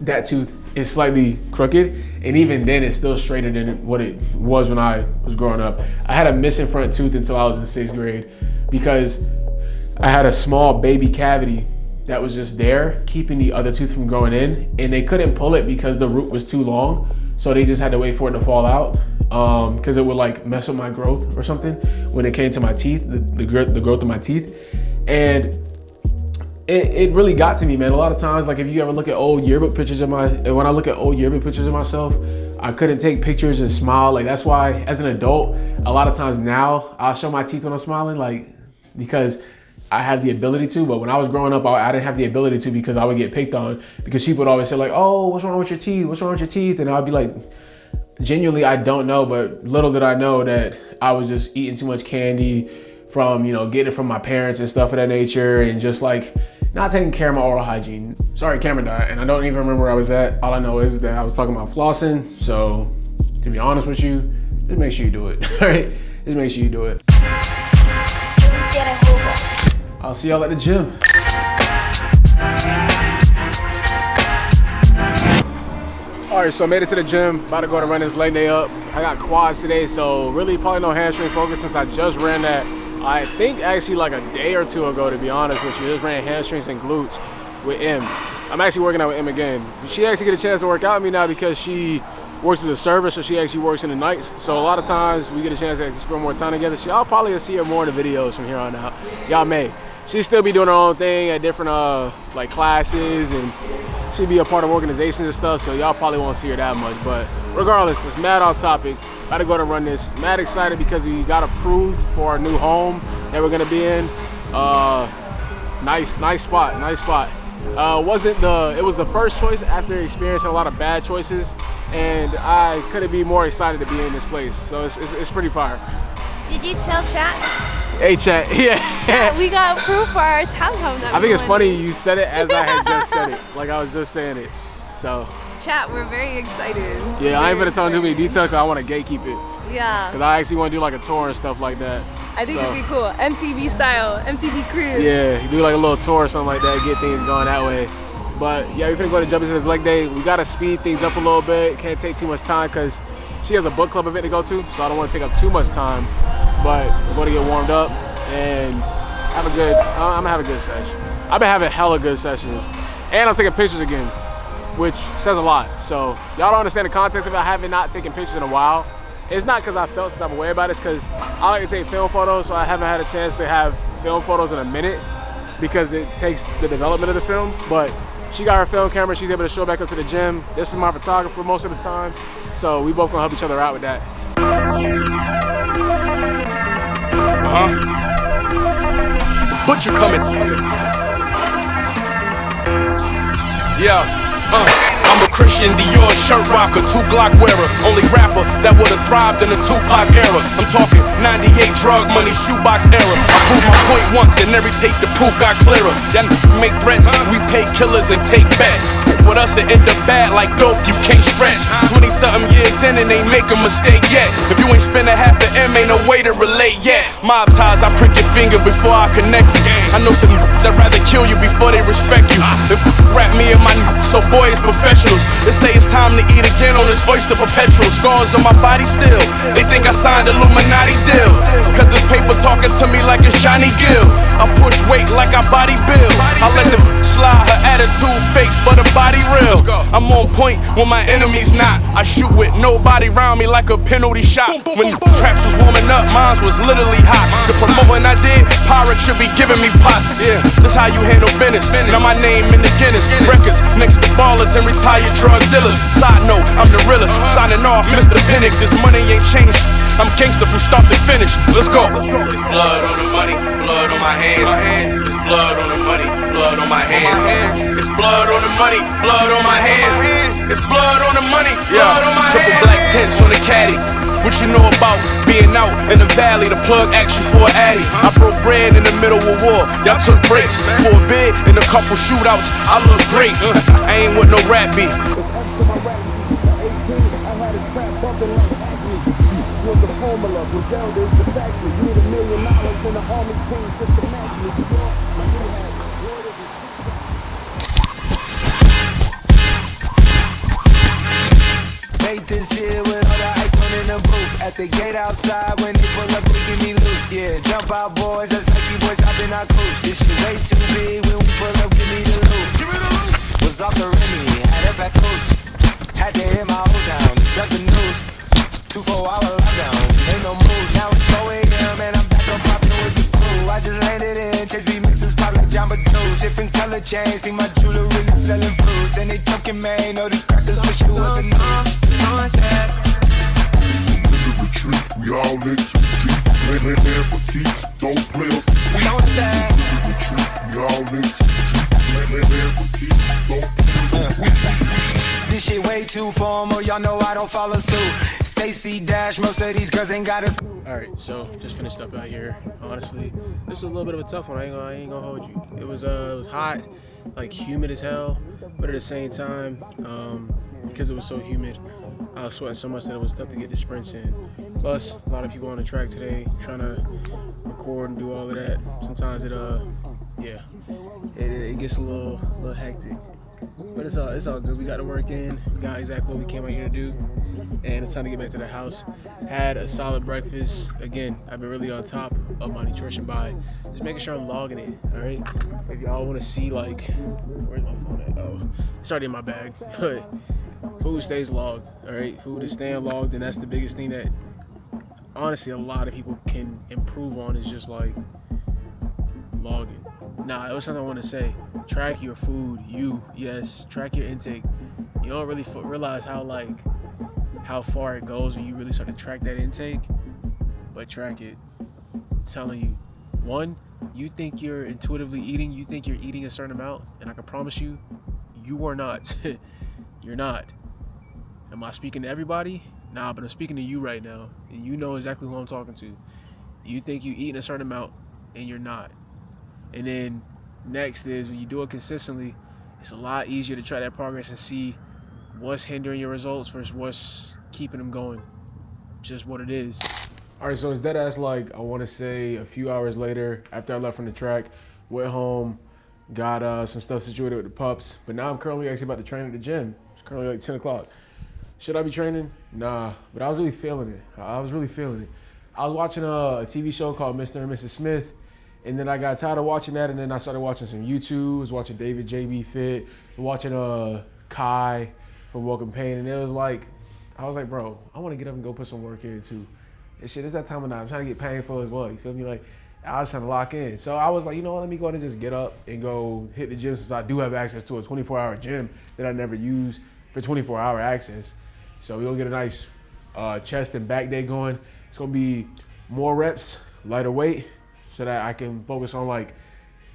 that tooth is slightly crooked, and even then it's still straighter than what it was when I was growing up. I had a missing front tooth until I was in the 6th grade because I had a small baby cavity that was just there keeping the other tooth from growing in, and they couldn't pull it because the root was too long, so they just had to wait for it to fall out because it would like mess with my growth or something when it came to my teeth, the growth of my teeth. And it really got to me, man. A lot of times, like if you ever look at old yearbook pictures of when I look at old yearbook pictures of myself, I couldn't take pictures and smile. Like that's why as an adult, a lot of times now I'll show my teeth when I'm smiling, like because I have the ability to, but when I was growing up, I didn't have the ability to because I would get picked on because people would always say like, oh, what's wrong with your teeth? What's wrong with your teeth? And I'd be like, genuinely, I don't know, but little did I know that I was just eating too much candy from, you know, getting it from my parents and stuff of that nature, and just like not taking care of my oral hygiene. Sorry, camera died, and I don't even remember where I was at. All I know is that I was talking about flossing. So to be honest with you, just make sure you do it, all right? Just make sure you do it. I'll see y'all at the gym. All right, so I made it to the gym. About to go to run this leg day up. I got quads today, so really probably no hamstring focus since I just ran that. I think actually like a day or two ago, to be honest with you. Just ran hamstrings and glutes with M. I'm actually working out with M again. She actually get a chance to work out with me now because she works as a server, so she actually works in the nights. So a lot of times we get a chance to spend more time together. Y'all probably see her more in the videos from here on out. Y'all may. She still be doing her own thing at different like classes, and she be a part of organizations and stuff, so y'all probably won't see her that much. But regardless, it's mad off topic. About to go to run this. Mad excited because we got approved for our new home that we're gonna be in. Nice spot. It was the first choice after experiencing a lot of bad choices, and I couldn't be more excited to be in this place. So it's pretty fire. Did you tell chat? Hey chat, yeah. Chat, we got approved for our townhome. I think it's funny you said it as I had just said it, like I was just saying it. So. Chat, we're very excited. Yeah, I ain't gonna tell too many details because I want to gatekeep it. Yeah. Because I actually want to do like a tour and stuff like that. I think it'd be cool. MTV style, MTV crib. Yeah, you do like a little tour or something like that, get things going that way. But yeah, we're gonna go to jump into this leg day. We gotta speed things up a little bit. Can't take too much time because she has a book club event to go to, so I don't want to take up too much time. But we're gonna get warmed up and have a good. I'm gonna have a good session. I've been having hella good sessions, and I'm taking pictures again, which says a lot. So y'all don't understand the context of I haven't not taken pictures in a while. It's not because I felt some type of way about it. It's because I like to take film photos, so I haven't had a chance to have film photos in a minute because it takes the development of the film. But she got her film camera. She's able to show back up to the gym. This is my photographer most of the time, so we both gonna help each other out with that. Butcher coming. Yeah. I'm a Christian Dior shirt rocker, 2 Glock wearer, only rapper that would've thrived in the Tupac era. I'm talking 98 drug money, shoebox era. I proved my point once and every take the proof got clearer. Then make threats, we pay killers and take bets. With us it end up bad like dope, you can't stretch. 20-something years in and ain't make a mistake yet. If you ain't spend a half an M, ain't no way to relate yet. Mob ties, I prick your finger before I connect you. I know some that rather kill you before they respect you. If rap me and my so boys professionals. They say it's time to eat again on this oyster perpetual. Scars on my body still. They think I signed Illuminati deal. Cause this paper talking to me like it's Johnny Gill. I push weight like I body build. I let them slide, her attitude fake but her body real. I'm on point when my enemies not. I shoot with nobody around me like a penalty shot. When traps was warming up, mine was literally hot. The promoting I did, Pirate should be giving me pots. Yeah, that's how you handle business. Now my name in the Guinness records next to ballers and retired drug dealers. Side note, I'm the realest. Signing off, Mr. Pinnock. This money ain't changed. I'm gangster from start to finish. Let's go. It's blood on the money, blood on my hands. It's blood on the money, blood on my hands. It's blood on the money, blood on my hands. It's blood on the money, blood on my hands. Triple black tents on the caddy. What you know about being out in the valley? The plug asked you for an addy. I broke bread in the middle of war. Y'all took breaks for a bid and a couple shootouts. I look great. I ain't with no rap beat. just here with all the ice on in the booth. At the gate outside, when they pull up, they give me loose. Yeah, jump out, boys. That's Nike boys hopping our coast. This shit way too big. When we pull up, give me the loot. Give me the loot. Was off the Remy, had up at coast. Had to hit my old town, duck the news. 2-4-hour lockdown, ain't no moves. Now it's 4 a.m. and I'm back on poppin' with the crew. I just landed in Chase B mixes pop like Jamba Juice. Different color chains, think my jeweler really selling fruits. And they joking, man, know the crackers wish you was a sunset. Retreat, we all in too deep. Man for keeps, don't play us. We retreat, we all in too deep. Man for keeps, don't play us. This shit way too formal, y'all know I don't follow suit. Stacy Dash, most of these girls ain't got a. Alright, so just finished up out here. Honestly, this was a little bit of a tough one. I ain't gonna hold you. It was hot, like humid as hell, but at the same time, because it was so humid, I was sweating so much that it was tough to get the sprints in. Plus, a lot of people on the track today trying to record and do all of that. Sometimes it gets a little hectic. But it's all good. We got the work in. We got exactly what we came out here to do. And it's time to get back to the house. Had a solid breakfast. Again, I've been really on top of my nutrition by just making sure I'm logging it. All right. If y'all want to see, like, where's my phone at? Oh, it's already in my bag. But food stays logged. All right. Food is staying logged, and that's the biggest thing that honestly a lot of people can improve on is just like logging. Nah, it was something I want to say. Track your food. Yes, track your intake. You don't really realize how far it goes when you really start to track that intake, but track it. I'm telling you, one, you think you're intuitively eating, you think you're eating a certain amount, and I can promise you, you are not. You're not. Am I speaking to everybody? Nah, but I'm speaking to you right now, and you know exactly who I'm talking to. You think you're eating a certain amount, and you're not. And then next is when you do it consistently, it's a lot easier to track that progress and see what's hindering your results versus what's keeping them going. Just what it is. All right, so it's dead ass like, I want to say a few hours later after I left from the track, went home, got some stuff situated with the pups, but now I'm currently actually about to train at the gym. It's currently like 10 o'clock. Should I be training? Nah, but I was really feeling it. I was watching a TV show called Mr. and Mrs. Smith, and then I got tired of watching that, and then I started watching some YouTube. I was watching David JB Fit, watching Kai from Welcome Pain, and it was like, I was like, bro, I want to get up and go put some work in too. And shit, it's that time of night. I'm trying to get painful as well. You feel me? Like, I was trying to lock in. So I was like, you know what? Let me go ahead and just get up and go hit the gym since I do have access to a 24-hour gym that I never use for 24-hour access. So we're going to get a nice chest and back day going. It's going to be more reps, lighter weight, so that I can focus on like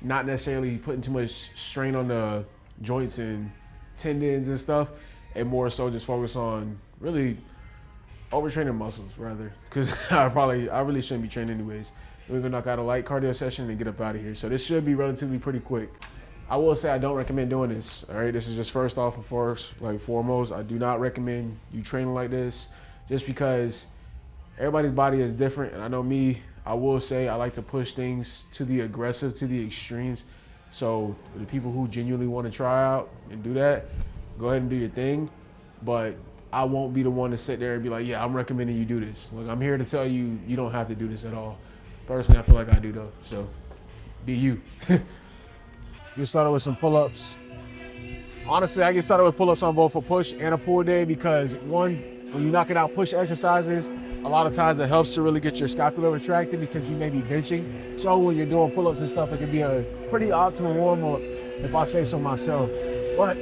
not necessarily putting too much strain on the joints and tendons and stuff, and more so just focus on really overtraining muscles rather, because I really shouldn't be training anyways. We're gonna knock out a light cardio session and get up out of here. So this should be relatively pretty quick. I will say I don't recommend doing this. All right, this is just first off and foremost, I do not recommend you training like this, just because everybody's body is different. And I know me, I will say I like to push things to the aggressive, to the extremes. So for the people who genuinely want to try out and do that, go ahead and do your thing. But I won't be the one to sit there and be like, yeah, I'm recommending you do this. Like, I'm here to tell you, you don't have to do this at all. Personally, I feel like I do though, so be you. Get started with some pull-ups. Honestly, I get started with pull-ups on both a push and a pull day because one, when you're knocking out push exercises, a lot of times it helps to really get your scapula retracted because you may be benching. So when you're doing pull-ups and stuff, it can be a pretty optimal warm-up if I say so myself. But,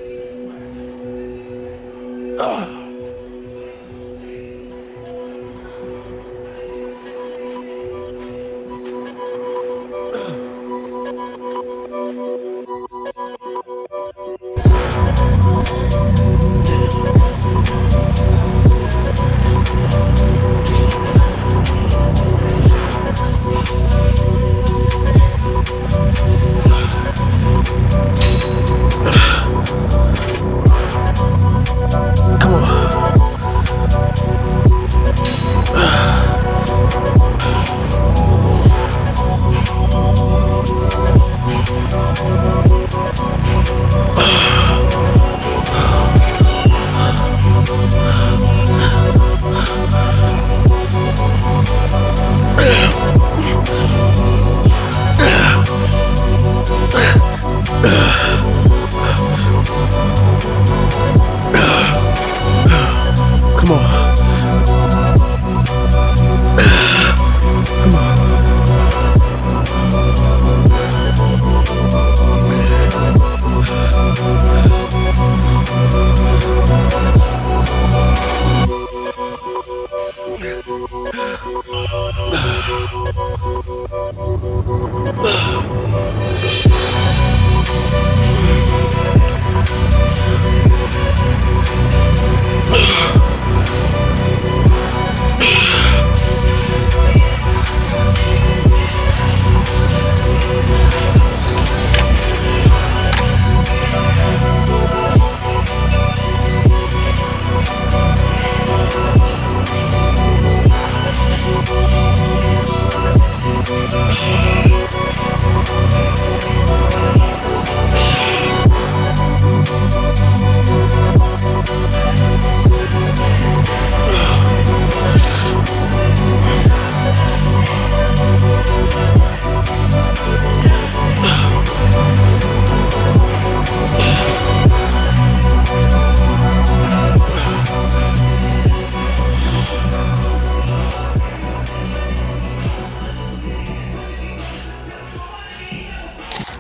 Come on.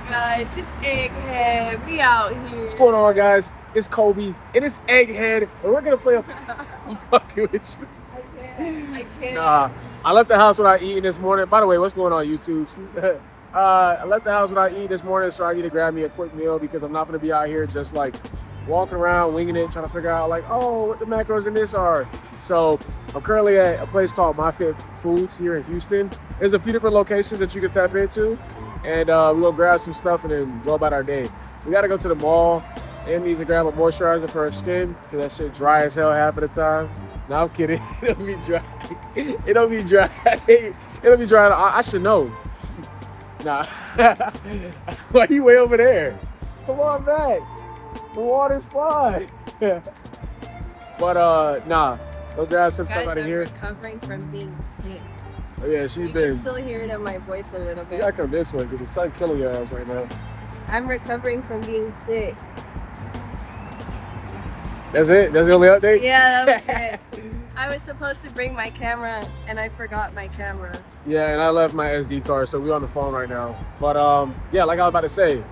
Guys, it's Egghead. We out here. What's going on, guys? It's Kobe and it's Egghead, and we're gonna play a. I'm fucking with you. I can't. Nah, I left the house without eating this morning. By the way, what's going on, YouTube? I left the house without eating this morning, so I need to grab me a quick meal because I'm not gonna be out here just like walking around, winging it, trying to figure out like, oh, what the macros in this are. So I'm currently at a place called My Fit Foods here in Houston. There's a few different locations that you can tap into, and we're gonna grab some stuff and then go about our day. We gotta go to the mall. Em needs to grab a moisturizer for her skin because that shit dry as hell half of the time. No, I'm kidding. It'll be dry. It'll be dry. It'll be dry. I should know. Nah. Why you way over there? Come on back. The water's fine. But nah. Go grab some stuff out of here. Guys, I'm recovering from being sick. Oh yeah, she's You been. can still hear it in my voice a little You bit. gotta come this way because the sun killing your ass right now. I'm recovering from being sick. That's it? That's the only update? Yeah, that was it. I was supposed to bring my camera and I forgot my camera. Yeah, and I left my SD card, so we're on the phone right now. But yeah, like I was about to say,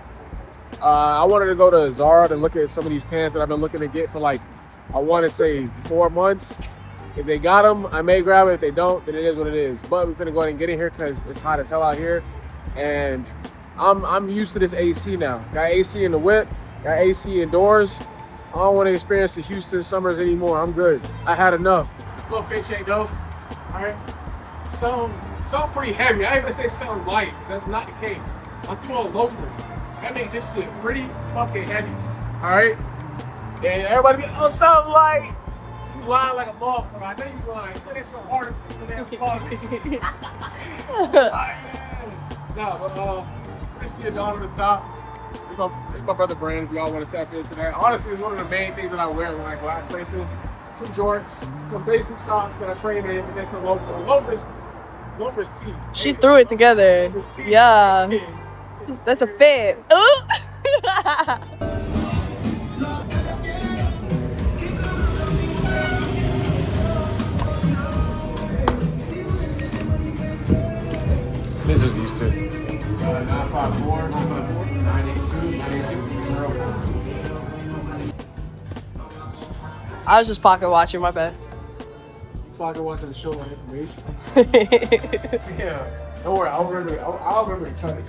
I wanted to go to Zara to look at some of these pants that I've been looking to get for like, I want to say 4 months. If they got them, I may grab it. If they don't, then it is what it is. But we're finna go ahead and get in here because it's hot as hell out here. And I'm used to this AC now. Got AC in the whip, got AC indoors. I don't want to experience the Houston summers anymore. I'm good. I had enough. Little fit shake though. All right. Something pretty heavy. I ain't gonna say something light. That's not the case. I'm throwing loafers. That make this shit pretty fucking heavy. All right. And everybody be, oh, something light. You lying like a motherfucker. I know you lying. Look at this for artists. Look at that. No, but let's see a dollar on the top. It's my brother brand if y'all want to tap into that. Honestly, it's one of the main things that I wear when I go out places. Some jorts, some basic socks that I train in, and then some loafers. Loafers tee. She threw it together. Yeah. That's a fit. Ooh. This is used to 954, 982, 982. I was just pocket watching, my bad. Pocket watching the show on information. Yeah. Don't worry, I'll remember to cut it.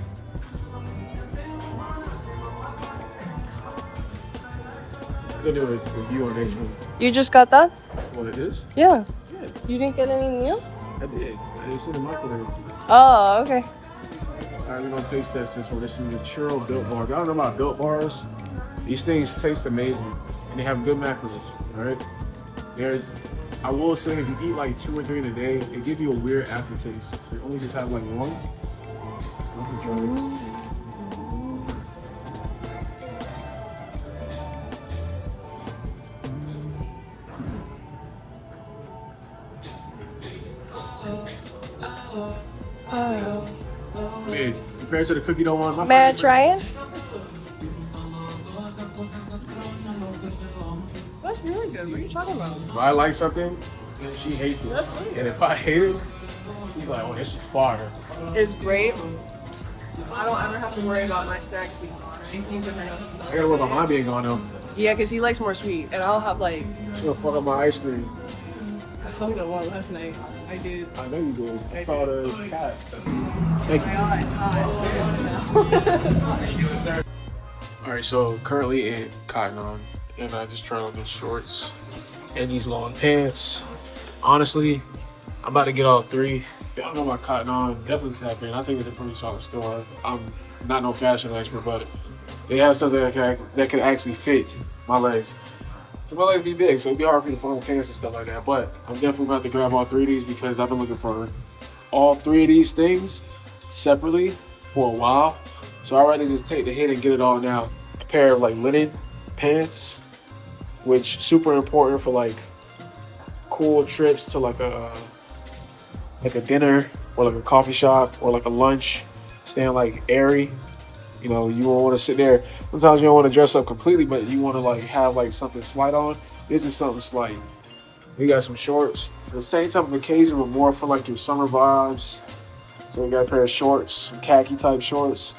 Gonna do a review on this one. You just got that? What it is? Yeah. Yeah, You didn't get any meal? I did. I didn't see the microwave. Oh, okay. Alright, we're gonna taste test this one. This is the churro built bars. I don't know about built bars. These things taste amazing. And they have good macros. Alright? I will say if you eat like 2 or 3 in a day, they give you a weird aftertaste. They only just have like one. I mean, compared to the cookie dough one, May I try it? That's really good. What are you talking about? if I like something, she hates it. And if I hate it, she's like, oh, this is fire. It's great. I don't ever have to worry about my snacks being gone. I gotta worry about mine being gone though. Yeah, because he likes more sweet. And I'll have like... She'll fuck up my ice cream. fucked up one last night. I did. I know you did. I saw the cat. Thank you. Oh my god, it's hot. Alright, so currently in Cotton On, and I just tried on these shorts and these long pants. Honestly, I'm about to get all three. If y'all know about Cotton On, definitely tap in. I think it's a pretty solid store. I'm not no fashion expert, but they have something that can actually fit my legs. So my legs be big, so it'd be hard for me to find pants and stuff like that. But I'm definitely about to grab all three of these because I've been looking for all three of these things separately for a while. So I'd rather just take the hit and get it all now. A pair of like linen pants, which super important for like cool trips to like a dinner or like a coffee shop or like a lunch, staying like airy. You know, you won't want to sit there. Sometimes you don't want to dress up completely, but you want to like have like something slight on. This is something slight. We got some shorts for the same type of occasion, but more for like your summer vibes. So we got a pair of shorts, some khaki type shorts.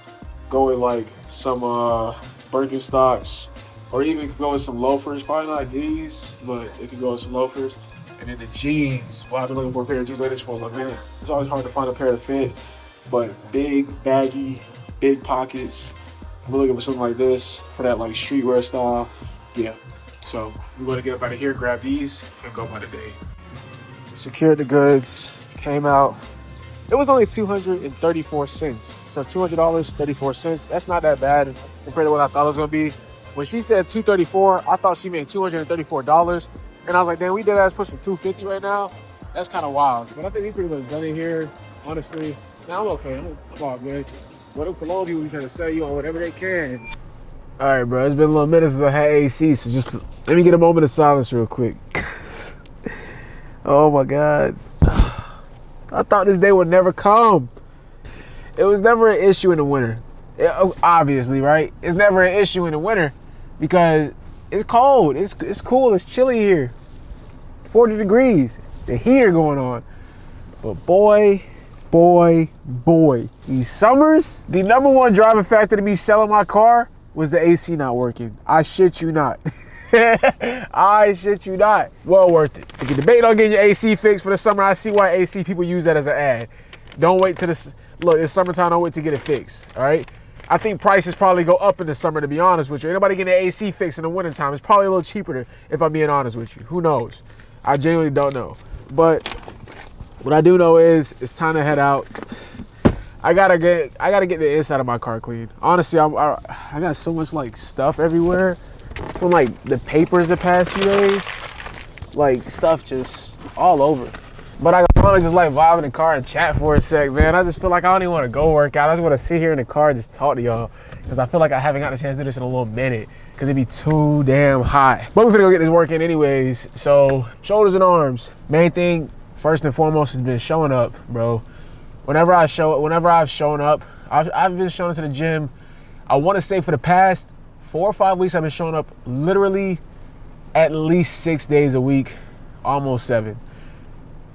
Go with like some Birkenstocks, or even could go with some loafers. Probably not these, but it could go with some loafers. And then the jeans. Well, I've been looking for a pair of jeans like this for a little minute. It's always hard to find a pair that fit, but big, baggy, big pockets. I'm looking for something like this for that like streetwear style. Yeah. So we're gonna get up out of here, grab these, and go by the day. Secured the goods, came out. It was only 234 cents. So $200, 34 cents. That's not that bad compared to what I thought it was gonna be. When she said 234, I thought she meant $234. And I was like, damn, we dead ass pushing 250 right now. That's kind of wild. But I think we pretty much done it here, honestly. Now I'm okay. I'm all good. What for long people, we trying to sell you on whatever they can. All right, bro. It's been a little minute since I had AC, so just let me get a moment of silence real quick. Oh my God. I thought this day would never come. It was never an issue in the winter. Obviously, right? It's never an issue in the winter because it's cold. It's cool. It's chilly here. 40 degrees. The heater going on. But boy, these summers, the #1 driving factor to me selling my car was the AC not working. I shit you not. I shit you not. Well worth it. If you're debating on getting your AC fixed for the summer, I see why AC people use that as an ad. Don't wait till this. Look, it's summertime. Don't wait to get it fixed. All right. I think prices probably go up in the summer, to be honest with you. Anybody getting an AC fixed in the wintertime, it's probably a little cheaper, if I'm being honest with you. Who knows? I genuinely don't know. But what I do know is it's time to head out. I gotta get the inside of my car clean. Honestly, I got so much like stuff everywhere from like the papers the past few days. Like stuff just all over. But I finally just like vibe in the car and chat for a sec, man. I just feel like I don't even want to go work out. I just want to sit here in the car and just talk to y'all. Because I feel like I haven't gotten a chance to do this in a little minute. Because it'd be too damn hot. But we're gonna go get this work in anyways. So, shoulders and arms. Main thing, first and foremost, has been showing up, bro. Whenever I've shown up, I've been showing up to the gym. I want to say for the past 4 or 5 weeks, I've been showing up literally at least 6 days a week, almost 7.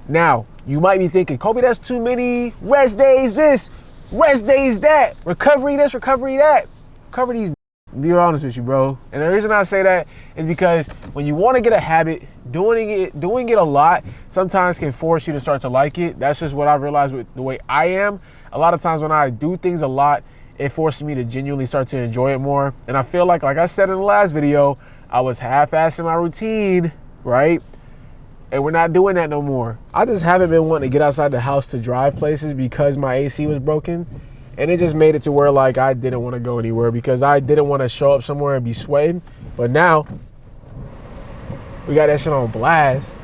Now, you might be thinking, Kobe, that's too many. Rest days this, rest days that, recovery this, recovery that. Cover these, be honest with you, bro. And the reason I say that is because when you want to get a habit, doing it a lot sometimes can force you to start to like it. That's just what I've realized with the way I am. A lot of times when I do things a lot, it forces me to genuinely start to enjoy it more. And I feel like I said in the last video, I was half-assing my routine, right? And we're not doing that no more. I just haven't been wanting to get outside the house to drive places because my AC was broken. And it just made it to where like I didn't want to go anywhere because I didn't want to show up somewhere and be sweating. But now, we got that shit on blast.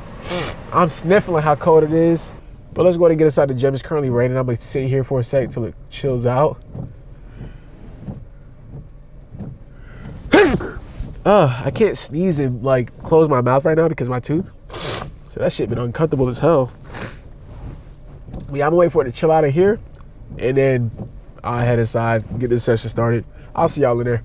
I'm sniffling how cold it is. But let's go ahead and get inside the gym. It's currently raining. I'm going to sit here for a sec till it chills out. I can't sneeze and like close my mouth right now because of my tooth. So that shit been uncomfortable as hell. But yeah, I'm gonna wait for it to chill out of here. And then I'll head inside, get this session started. I'll see y'all in there.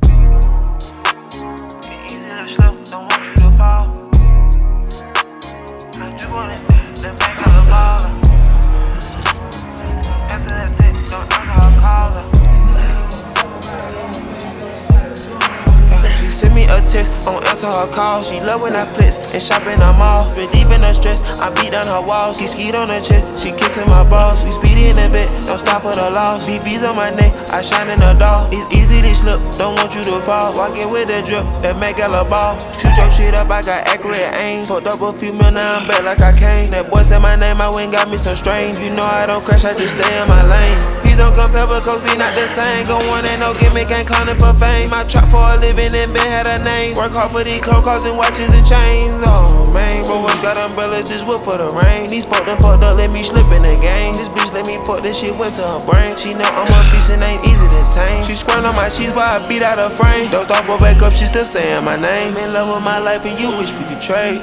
She sent me a text on answer her call. She love when I flex and shop in the mall. Relieving her stress, I beat down her walls. She skied on her chest, she kissing my balls. We speedy in the bed, don't stop at the loss. BB's on my neck, I shine in the dark. It's easy to slip, don't want you to fall. Walking with the drip, that make a ball. Shoot your shit up, I got accurate aim. Fucked up a few mil, now I'm back like I came. That boy said my name, my wing got me so strange. You know I don't crash, I just stay in my lane. Please don't compare because we not the same. Go on, ain't no gimmick, ain't clowning for fame. I trap for a living and been had a name. Work hard for these clothes, causing watches and chains. Oh man, bro, what's got umbrellas, this whip for the rain. These folk done fucked up, let me slip in the game. This bitch let me fuck, this shit went to her brain. She know I'm a beast and ain't easy to tame. She squirting on my cheese while I beat out her frame. Don't stop, go back up, she still saying my name. In love with my life and you wish we could trade.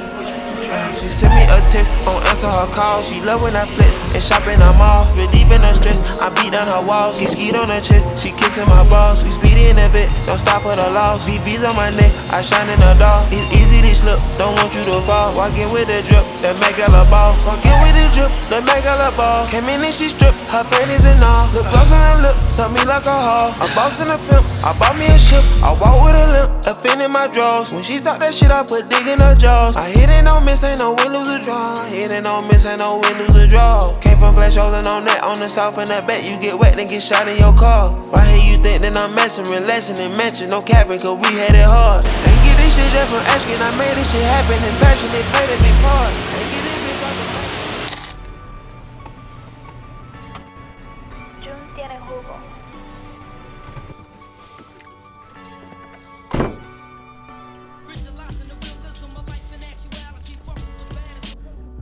She sent me a text, don't answer her call. She love when I flex and shop in the mall. Relieving her stress, I beat down her walls. She skied on her chest, she kissing my balls. We speedy in the bed, don't stop at the loss. BB's on my neck, I shine in the dark. It's easy to slip, don't want you to fall. Walking with the drip, that make her a ball. Walking with the drip, that make her a ball. Came in and she stripped, her panties and all. Lip gloss on her lip, suck me like a hog. I'm bossing a pimp, I bought me a ship. I walk with a limp, a fin in my drawers. When she start that shit, I put dig in her jaws. I hit it, no miss, ain't no win, lose a draw. Hit it, no miss, ain't no win, lose a draw. Came from flash holes and on that, on the south and that bet. You get wet and get shot in your car. Why here you think that I'm messing, relaxing and mention? No capping, cause we had it hard. Ain't get this shit just from asking, I made this shit happen. In passion, they played a big part. Ain't get this bitch off the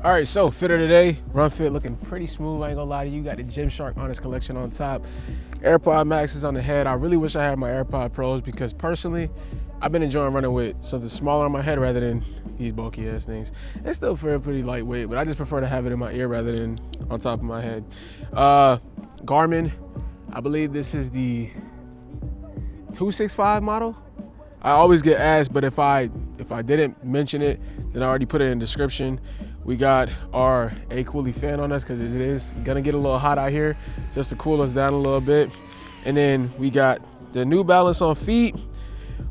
All right, so fit of the day, run fit looking pretty smooth. I ain't gonna lie to you. Got the Gymshark Honest Collection on top. AirPod Maxes on the head. I really wish I had my AirPod Pros because personally, I've been enjoying running with something smaller on my head rather than these bulky ass things. They still feel pretty lightweight, but I just prefer to have it in my ear rather than on top of my head. Garmin, I believe this is the 265 model. I always get asked, but if I didn't mention it, then I already put it in the description. We got our Aecooly fan on us because it is gonna get a little hot out here, just to cool us down a little bit. And then we got the New Balance on feet,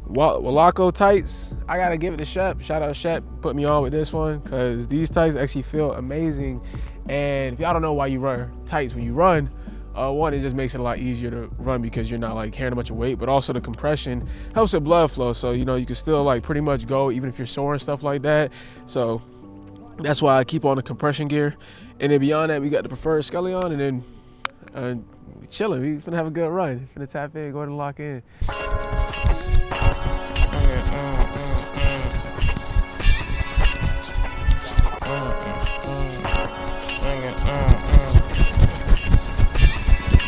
Wallaco tights. I gotta give it to Shep. Shout out Shep, put me on with this one because these tights actually feel amazing. And if y'all don't know why you run tights when you run, one, it just makes it a lot easier to run because you're not like carrying a bunch of weight, but also the compression helps with blood flow. So, you know, you can still like pretty much go even if you're sore and stuff like that. So that's why I keep on the compression gear. And then beyond that, we got the preferred Scully on, and then chilling. We finna have a good run. Finna tap in, go ahead and lock in.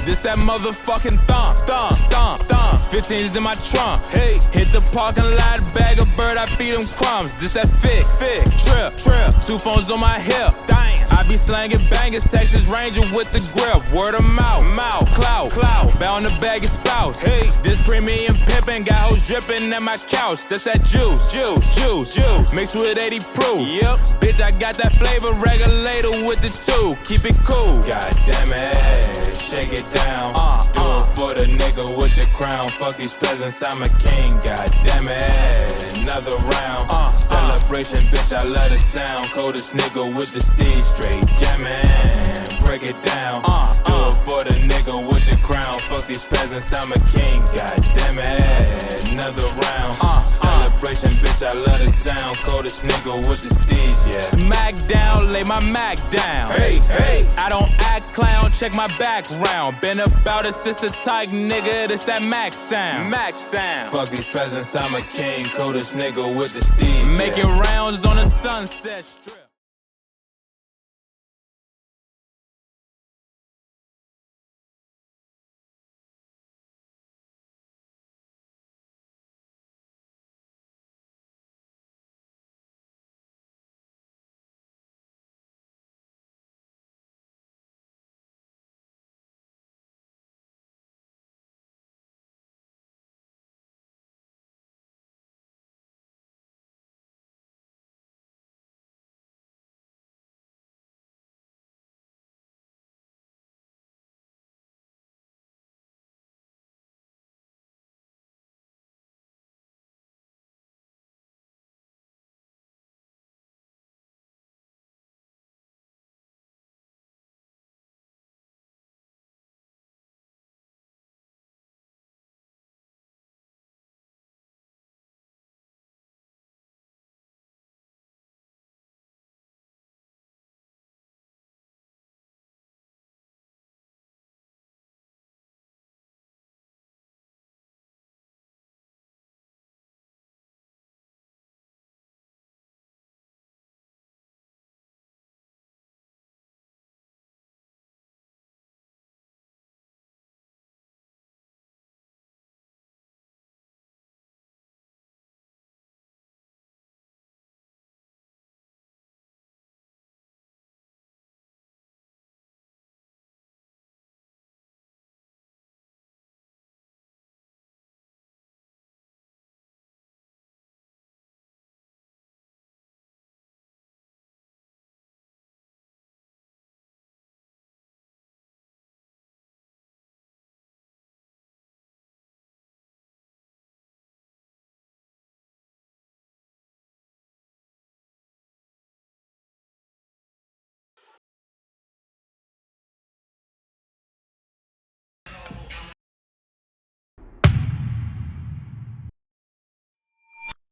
This that motherfucking thump. 15's in my trunk. Hey, hit the parking lot, bag a bird, I feed him crumbs. This that fix, trip. 2 phones on my hip. Dang. I be slanging bangers, Texas Ranger with the grip. Word of mouth, clout. Bound to bag your spouse. Hey, this premium pimpin', got hoes drippin' at my couch. That's that juice. Mixed with 80 proof. Yep, bitch, I got that flavor regulator with the 2. Keep it cool. God damn it, shake it down. Do it for the nigga with the crown. Fuck these peasants, I'm a king. God damn it, another round. Celebration, bitch, I love the sound. Coldest nigga with the steez, straight jammin'. Break it down. Do it for the nigga with the crown. Fuck these peasants, I'm a king. God damn it, another round. Celebration, bitch, I love the sound. Coldest nigga with the steez, yeah. Smack down, lay my Mac down. Hey, I don't act clown, check my background. Been about it since the type nigga, this that Max sound. Fuck these peasants, I'm a king. Coldest nigga with the steez, yeah. Making rounds on the Sunset Strip.